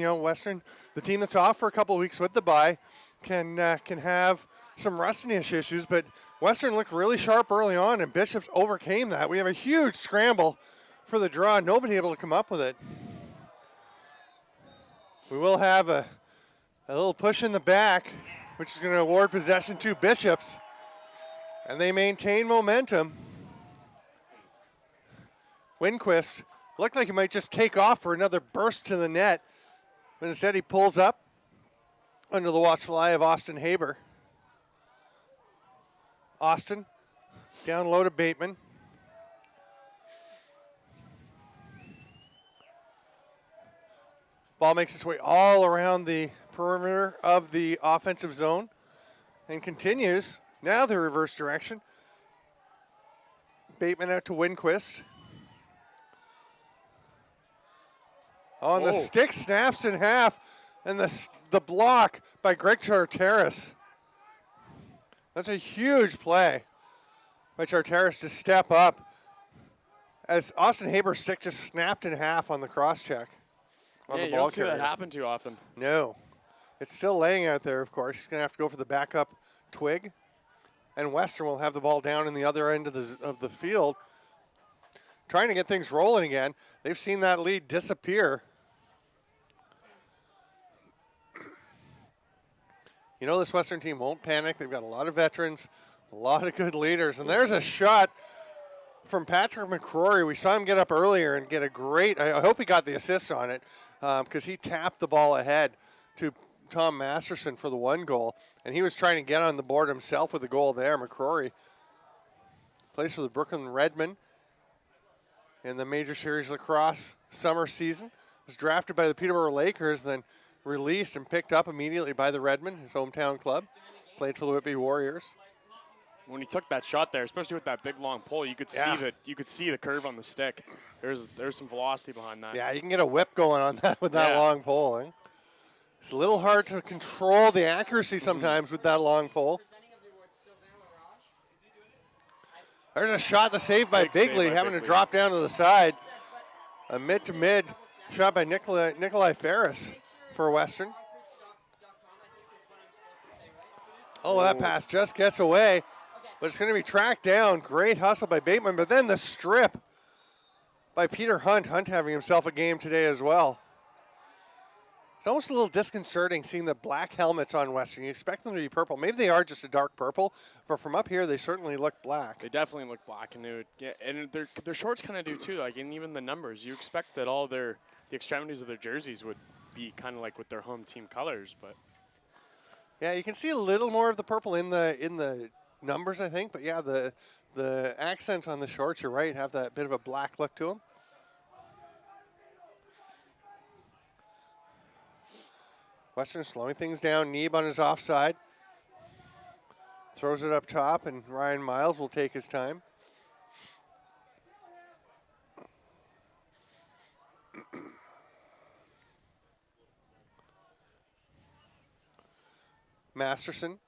Western, the team that's off for a couple of weeks with the bye, can have some rustiness issues, but Western looked really sharp early on, and Bishops overcame that. We have a huge scramble for the draw. Nobody able to come up with it. We will have a little push in the back, which is going to award possession to Bishops, and they maintain momentum. Winquist looked like he might just take off for another burst to the net, but instead he pulls up under the watch fly of Austin Haber. Austin down low to Bateman. Ball makes its way all around the perimeter of the offensive zone and continues now the reverse direction. Bateman out to Winquist. On the stick, snaps in half, and the block by Greg Charteris. That's a huge play by Charteris to step up as Austin Haber's stick just snapped in half on the cross check. You don't see that happen too often. No. It's still laying out there, of course. He's going to have to go for the backup twig. And Western will have the ball down in the other end of the field, trying to get things rolling again. They've seen that lead disappear. This Western team won't panic. They've got a lot of veterans, a lot of good leaders. And there's a shot from Patrick McCrory. We saw him get up earlier and get a great, I hope he got the assist on it, because he tapped the ball ahead to Tom Masterson for the one goal. And he was trying to get on the board himself with the goal there. McCrory plays for the Brooklyn Redmen in the Major Series Lacrosse summer season. Was drafted by the Peterborough Lakers, then released and picked up immediately by the Redmen, his hometown club. Played for the Whitby Warriors. When he took that shot there, especially with that big long pull, you could see the curve on the stick. There's some velocity behind that. Yeah, you can get a whip going on that with that long pole. Eh? It's a little hard to control the accuracy sometimes with that long pole. There's a shot, the save by Bigley, having to drop down to the side. A mid-to-mid shot by Nikolai Ferris for Western. Oh, that pass just gets away, but it's going to be tracked down. Great hustle by Bateman, but then the strip by Peter Hunt. Hunt having himself a game today as well. It's almost a little disconcerting seeing the black helmets on Western. You expect them to be purple. Maybe they are just a dark purple, but from up here, they certainly look black. They definitely look black, and their shorts kind of do too. Like, and even the numbers, you expect that all the extremities of their jerseys would be kind of like with their home team colors, but yeah, you can see a little more of the purple in the numbers, I think. But yeah, the accents on the shorts, you're right, have that bit of a black look to them. Western slowing things down. Neeb on his offside. Throws it up top, and Ryan Miles will take his time. Masterson.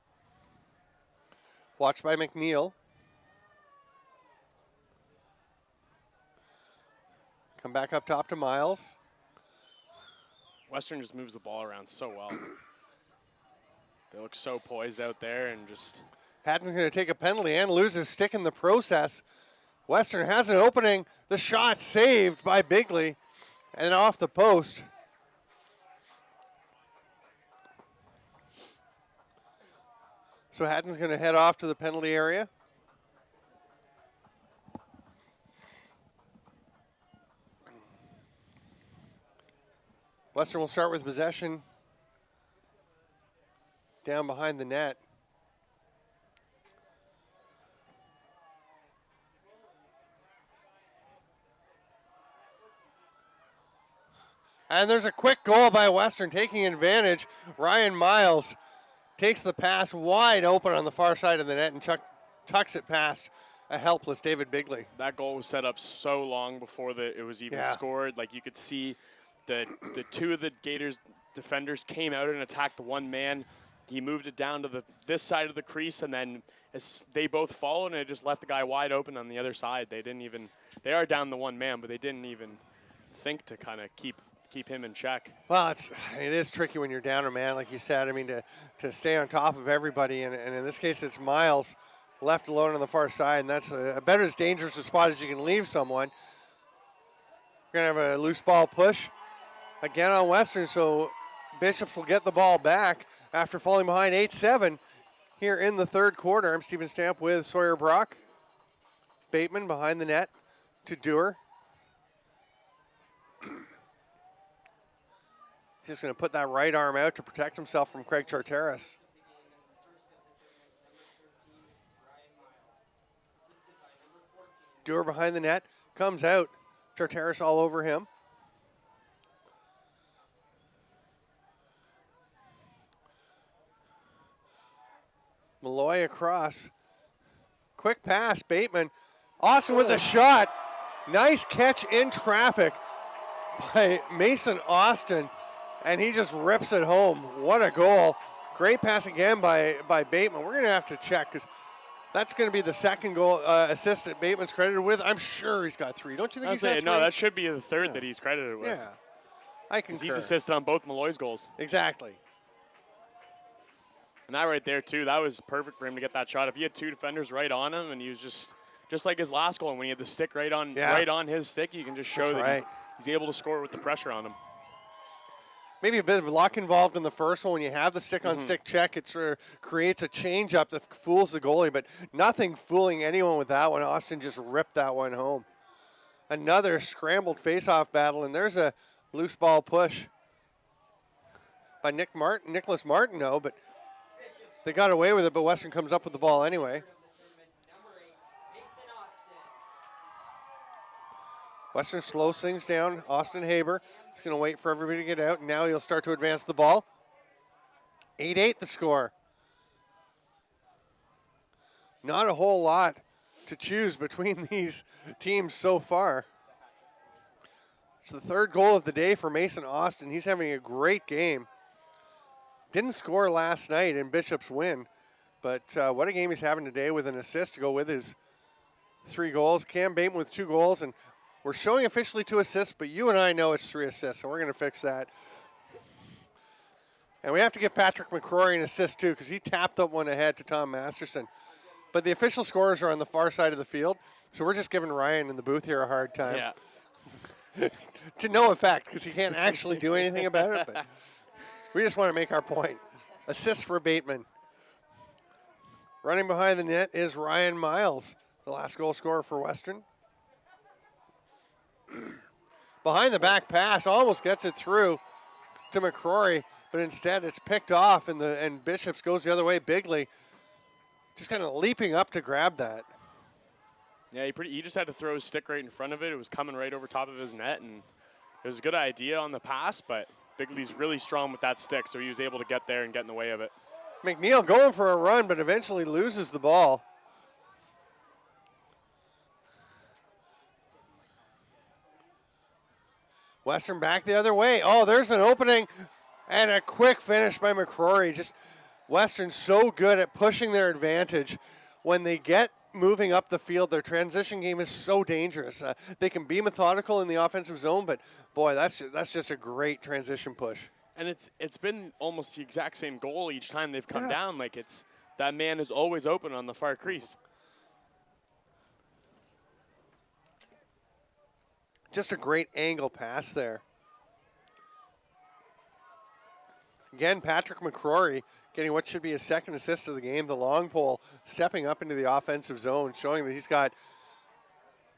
Watched by McNeil. Come back up top to Miles. Western just moves the ball around so well. They look so poised out there and just... Hatton's going to take a penalty and lose his stick in the process. Western has an opening. The shot saved by Bigley and off the post. So Hatton's going to head off to the penalty area. Western will start with possession down behind the net. And there's a quick goal by Western taking advantage. Ryan Miles takes the pass wide open on the far side of the net and tucks it past a helpless David Bigley. That goal was set up so long before it was even scored. Like, you could see the two of the Gators defenders came out and attacked the one man. He moved it down to this side of the crease, and then as they both followed, and it just left the guy wide open on the other side. They are down the one man, but they didn't even think to kind of keep keep him in check. Well, it is tricky when you're down a man, like you said. I mean, to stay on top of everybody, and in this case, it's Miles left alone on the far side, and that's about as dangerous a spot as you can leave someone. We're going to have a loose ball push again on Western, so Bishops will get the ball back after falling behind 8-7 here in the third quarter. I'm Steven Stamp with Sawyer Brock. Bateman behind the net to Dewar. Just going to put that right arm out to protect himself from Craig Charteris. Dewar behind the net, comes out. Charteris all over him. Malloy across. Quick pass, Bateman. Austin with the shot. Nice catch in traffic by Mason Austin. And he just rips it home. What a goal. Great pass again by Bateman. We're going to have to check because that's going to be the second goal assist that Bateman's credited with. I'm sure he's got 3. Don't you think he's got 3? No, that should be the third that he's credited with. Yeah, I concur. He's assisted on both Malloy's goals. Exactly. And that right there, too, that was perfect for him to get that shot. If he had 2 defenders right on him and he was just like his last goal, when he had the stick right on his stick, you can just show that he's able to score with the pressure on him. Maybe a bit of luck involved in the first one. When you have the stick-on-stick check, it sort of creates a change-up that fools the goalie, but nothing fooling anyone with that one. Austin just ripped that one home. Another scrambled face-off battle, and there's a loose ball push by Nicholas Martineau, but they got away with it, but Western comes up with the ball anyway. Western slows things down. Austin Haber is going to wait for everybody to get out. Now he'll start to advance the ball. 8-8 the score. Not a whole lot to choose between these teams so far. It's the third goal of the day for Mason Austin. He's having a great game. Didn't score last night in Bishop's win, but what a game he's having today with an assist to go with his 3 goals. Cam Bateman with 2 goals, and we're showing officially 2 assists, but you and I know it's 3 assists, so we're going to fix that. And we have to give Patrick McCrory an assist, too, because he tapped up one ahead to Tom Masterson. But the official scorers are on the far side of the field, so we're just giving Ryan in the booth here a hard time. Yeah. To no effect, because he can't actually do anything about it, but we just want to make our point. Assist for Bateman. Running behind the net is Ryan Miles, the last goal scorer for Western. Behind the back pass, almost gets it through to McCrory, but instead it's picked off, and Bishops goes the other way. Bigley just kind of leaping up to grab that. Yeah, he just had to throw his stick right in front of it. It was coming right over top of his net, and it was a good idea on the pass, but Bigley's really strong with that stick, so he was able to get there and get in the way of it. McNeil going for a run, but eventually loses the ball. Western back the other way. Oh, there's an opening and a quick finish by McCrory. Just Western so good at pushing their advantage. When they get moving up the field, their transition game is so dangerous. They can be methodical in the offensive zone, but boy, that's just a great transition push. And it's been almost the exact same goal each time they've come down. Like that man is always open on the far crease. Just a great angle pass there. Again, Patrick McCrory getting what should be his second assist of the game. The long pole stepping up into the offensive zone, showing that he's got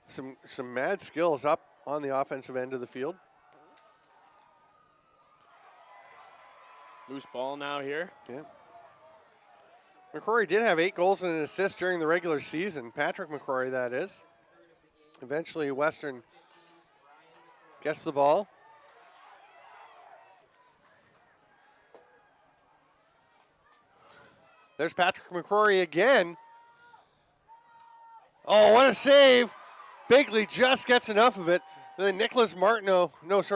some mad skills up on the offensive end of the field. Loose ball now here. Yeah. McCrory did have 8 goals and an assist during the regular season. Patrick McCrory, that is. Eventually, Western gets the ball. There's Patrick McCrory again. Oh, what a save. Bigley just gets enough of it. And then Nicholas Martineau, that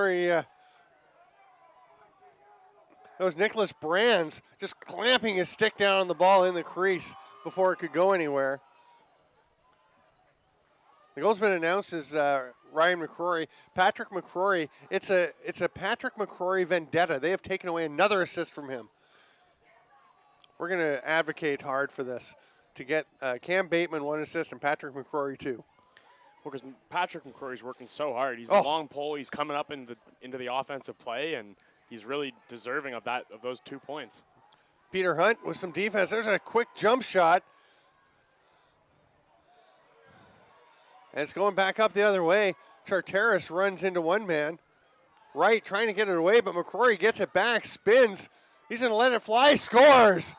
was Nicholas Brands just clamping his stick down on the ball in the crease before it could go anywhere. The goal's been announced as Ryan McCrory. Patrick McCrory, it's a Patrick McCrory vendetta. They have taken away another assist from him. We're going to advocate hard for this to get Cam Bateman 1 assist and Patrick McCrory 2. Well, because Patrick McCrory's working so hard. He's the long pole. He's coming up into the offensive play, and he's really deserving of those 2 points. Peter Hunt with some defense. There's a quick jump shot. And it's going back up the other way. Charteris runs into one man. Right, trying to get it away, but McCrory gets it back, spins. He's going to let it fly, scores.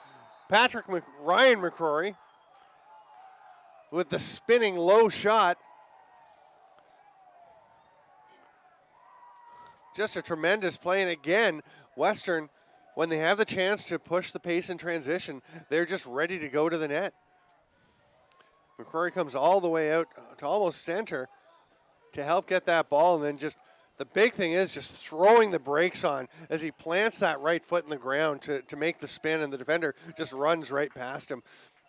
Ryan McCrory with the spinning low shot. Just a tremendous play. And again, Western, when they have the chance to push the pace in transition, they're just ready to go to the net. McCrory comes all the way out to almost center to help get that ball, and then just the big thing is just throwing the brakes on as he plants that right foot in the ground to make the spin, and the defender just runs right past him.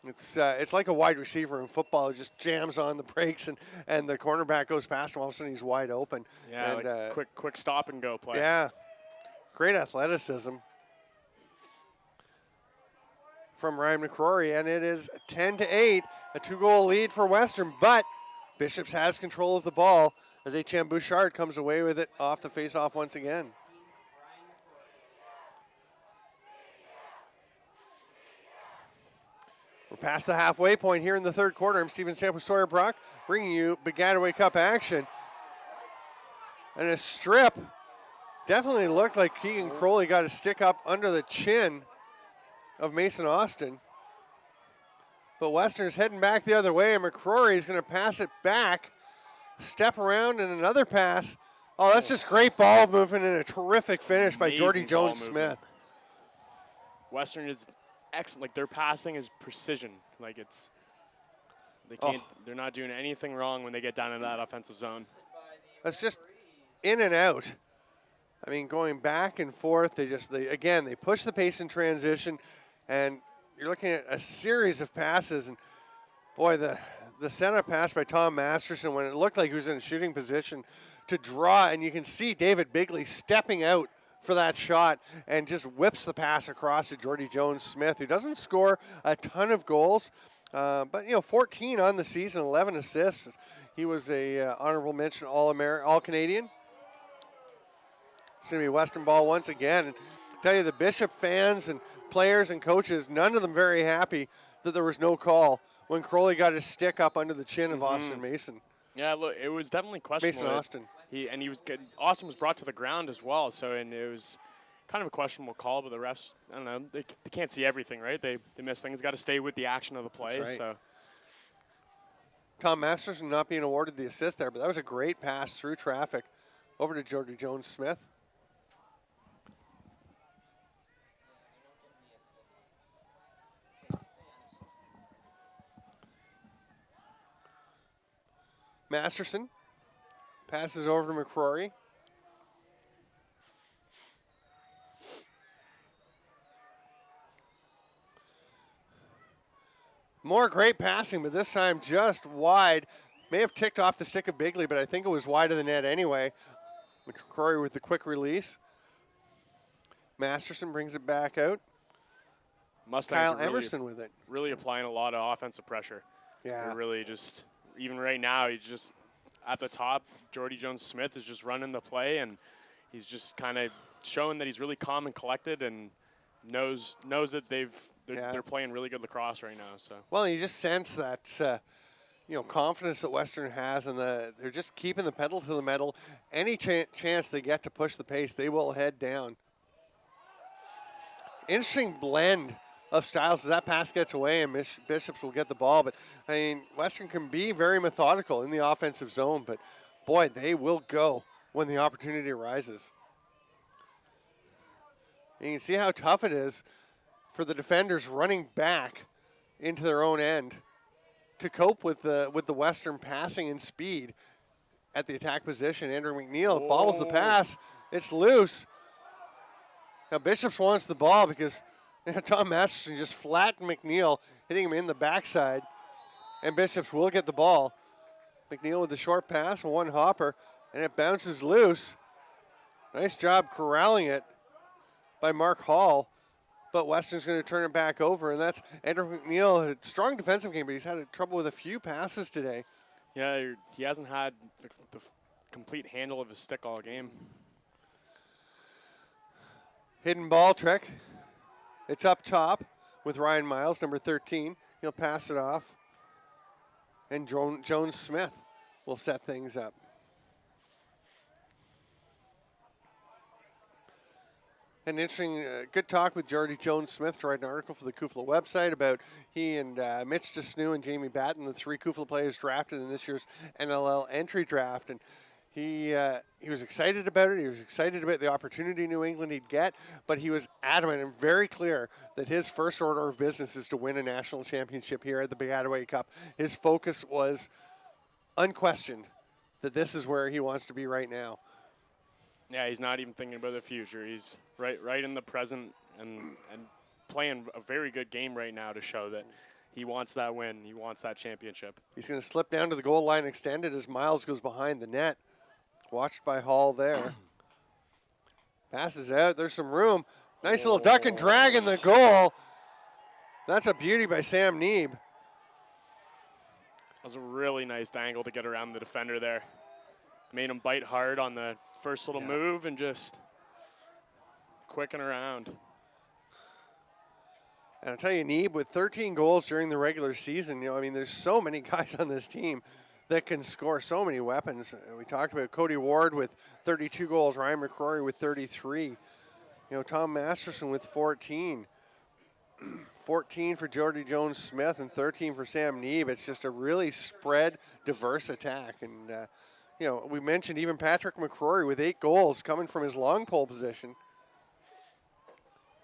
It's like a wide receiver in football. It just jams on the brakes, and the cornerback goes past him. All of a sudden, he's wide open. Yeah, and, like quick stop and go play. Yeah, great athleticism from Ryan McCrory, and it is 10-8, a 2-goal lead for Western, but Bishops has control of the ball as Etienne Bouchard comes away with it off the face-off once again. We're past the halfway point here in the third quarter. I'm Steven Stamp with Sawyer Brock, bringing you Baggataway Cup action. And a strip definitely looked like Keegan Crowley got a stick up under the chin of Mason Austin. But Western's heading back the other way, and McCrory is going to pass it back, step around, and another pass. Oh, that's just great ball movement and a terrific finish by Jordy Jones-Smith. Western is excellent. Like, their passing is precision. Like, they're not doing anything wrong when they get down in that offensive zone. That's just in and out. I mean, going back and forth, they push the pace in transition, and you're looking at a series of passes, and boy, the setup pass by Tom Masterson when it looked like he was in a shooting position to draw, and you can see David Bigley stepping out for that shot and just whips the pass across to Jordy Jones-Smith, who doesn't score a ton of goals, but 14 on the season, 11 assists. He was a honorable mention All-Canadian. It's going to be Western ball once again. And I tell you, the Bishop fans and players and coaches, none of them very happy that there was no call when Crowley got his stick up under the chin of Austin Mason. Yeah, look, it was definitely questionable. Mason Austin. Austin was brought to the ground as well, and it was kind of a questionable call, but the refs, I don't know, they can't see everything, right? They miss things. Got to stay with the action of the play. That's right. So Tom Masterson not being awarded the assist there, but that was a great pass through traffic over to Jordy Jones-Smith. Masterson passes over to McCrory. More great passing, but this time just wide. May have ticked off the stick of Bigley, but I think it was wide of the net anyway. McCrory with the quick release. Masterson brings it back out. Mustangs Kyle Emerson with it. Really applying a lot of offensive pressure. Yeah. They're really just, even right now, he's just at the top. Jordy Jones-Smith is just running the play, and he's just kind of showing that he's really calm and collected and knows that they're playing really good lacrosse right now. So well, you just sense that confidence that Western has, and they're just keeping the pedal to the metal. Any chance they get to push the pace, they will head down. Interesting blend of styles as that pass gets away and Bishops will get the ball. But, I mean, Western can be very methodical in the offensive zone, but, boy, they will go when the opportunity arises. And you can see how tough it is for the defenders running back into their own end to cope with the Western passing and speed at the attack position. Andrew McNeil bobbles the pass. It's loose. Now Bishops wants the ball because Tom Masterson just flattened McNeil, hitting him in the backside. And Bishops will get the ball. McNeil with the short pass, one hopper, and it bounces loose. Nice job corralling it by Mark Hall, but Western's going to turn it back over, and that's Andrew McNeil. A strong defensive game, but he's had trouble with a few passes today. Yeah, he hasn't had the complete handle of his stick all game. Hidden ball trick. It's up top with Ryan Miles, number 13. He'll pass it off, and Jones Smith will set things up. An interesting, good talk with Jordy Jones-Smith to write an article for the CUFLA website about he and Mitch DeSnew and Jamie Batten, the 3 CUFLA players drafted in this year's NLL entry draft. And he was excited about it. He was excited about the opportunity New England he'd get, but he was adamant and very clear that his first order of business is to win a national championship here at the Baggataway Cup. His focus was unquestioned that this is where he wants to be right now. Yeah, he's not even thinking about the future. He's right in the present and playing a very good game right now to show that he wants that win. He wants that championship. He's going to slip down to the goal line extended as Miles goes behind the net. Watched by Hall there. Passes it out. There's some room. Nice little duck and drag in the goal. That's a beauty by Sam Neeb. That was a really nice angle to get around the defender there. Made him bite hard on the first little move and just quicken around. And I'll tell you, Neeb, with 13 goals during the regular season, there's so many guys on this team that can score so many weapons. We talked about Cody Ward with 32 goals, Ryan McCrory with 33. Tom Masterson with 14. 14 for Jordy Jones-Smith and 13 for Sam Neeb. It's just a really spread, diverse attack. And, we mentioned even Patrick McCrory with 8 goals coming from his long pole position.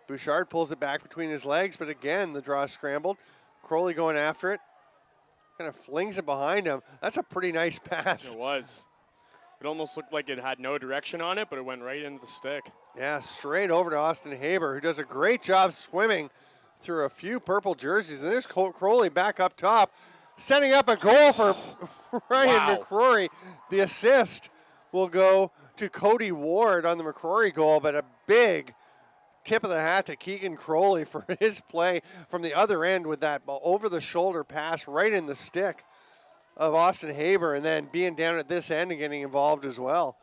Bouchard pulls it back between his legs, but again, the draw scrambled. Crowley going after it. Kind of flings it behind him. That's a pretty nice pass. It was. It almost looked like it had no direction on it, but it went right into the stick. Yeah, straight over to Austin Haber, who does a great job swimming through a few purple jerseys. And there's Crowley back up top, setting up a goal for Ryan McCrory. The assist will go to Cody Ward on the McCrory goal, but a big tip of the hat to Keegan Crowley for his play from the other end with that over-the-shoulder pass right in the stick of Austin Haber, and then being down at this end and getting involved as well.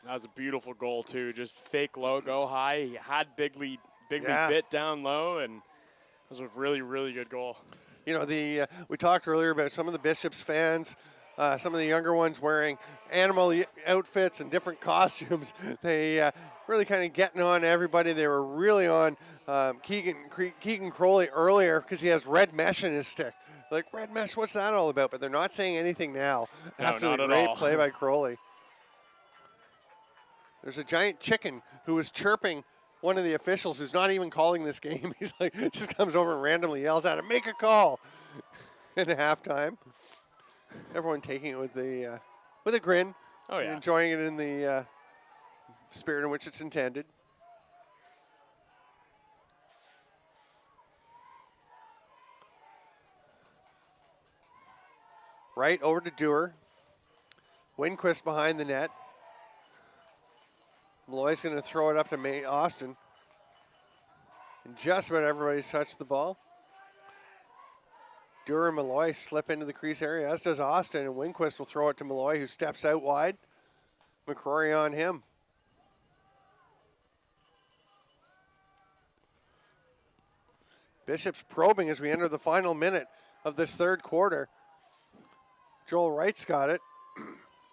That was a beautiful goal, too. Just fake low, go high. He had Bigley bit down low, and it was a really, really good goal. We talked earlier about some of the Bishops fans, some of the younger ones wearing animal outfits and different costumes. They really kind of getting on everybody. They were really on Keegan Crowley earlier because he has red mesh in his stick. Like, red mesh, what's that all about? But they're not saying anything now after the great play by Crowley. There's a giant chicken who was chirping one of the officials who's not even calling this game. He's like, just comes over and randomly yells at him, make a call in halftime. Everyone taking it with a grin. Oh, yeah. Enjoying it in the spirit in which it's intended. Right over to Dewar. Winquist behind the net. Malloy's going to throw it up to Austin. And just about everybody's touched the ball. Dewar and Malloy slip into the crease area, as does Austin, and Winquist will throw it to Malloy, who steps out wide. McCrory on him. Bishop's probing as we enter the final minute of this third quarter. Joel Wright's got it.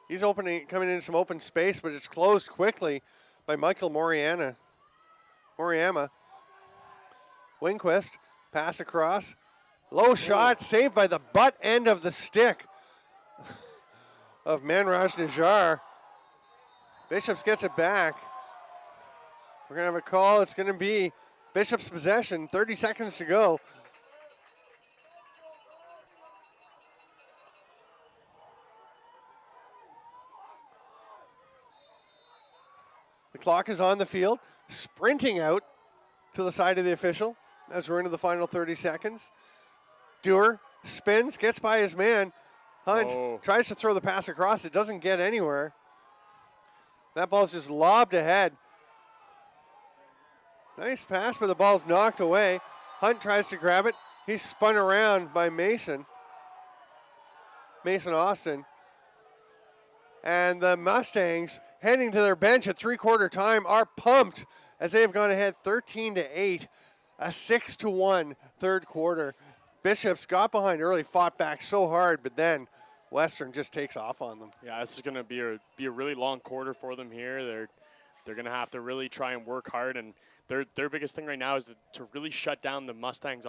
He's coming into some open space, but it's closed quickly by Michael Moriyama. Winquist, pass across. Low shot, saved by the butt end of the stick of Manraj Najjar. Bishops gets it back. We're going to have a call. It's going to be Bishop's possession. 30 seconds to go. The clock is on the field, sprinting out to the side of the official as we're into the final 30 seconds. Dewar spins, gets by his man, Hunt tries to throw the pass across. It doesn't get anywhere. That ball's just lobbed ahead. Nice pass, but the ball's knocked away. Hunt tries to grab it. He's spun around by Mason Austin. And the Mustangs, heading to their bench at three-quarter time, are pumped as they have gone ahead 13-8, a 6-1 third quarter. Bishops got behind early, fought back so hard, but then Western just takes off on them. Yeah, this is going to be a really long quarter for them here. They're going to have to really try and work hard, and their biggest thing right now is to really shut down the Mustangs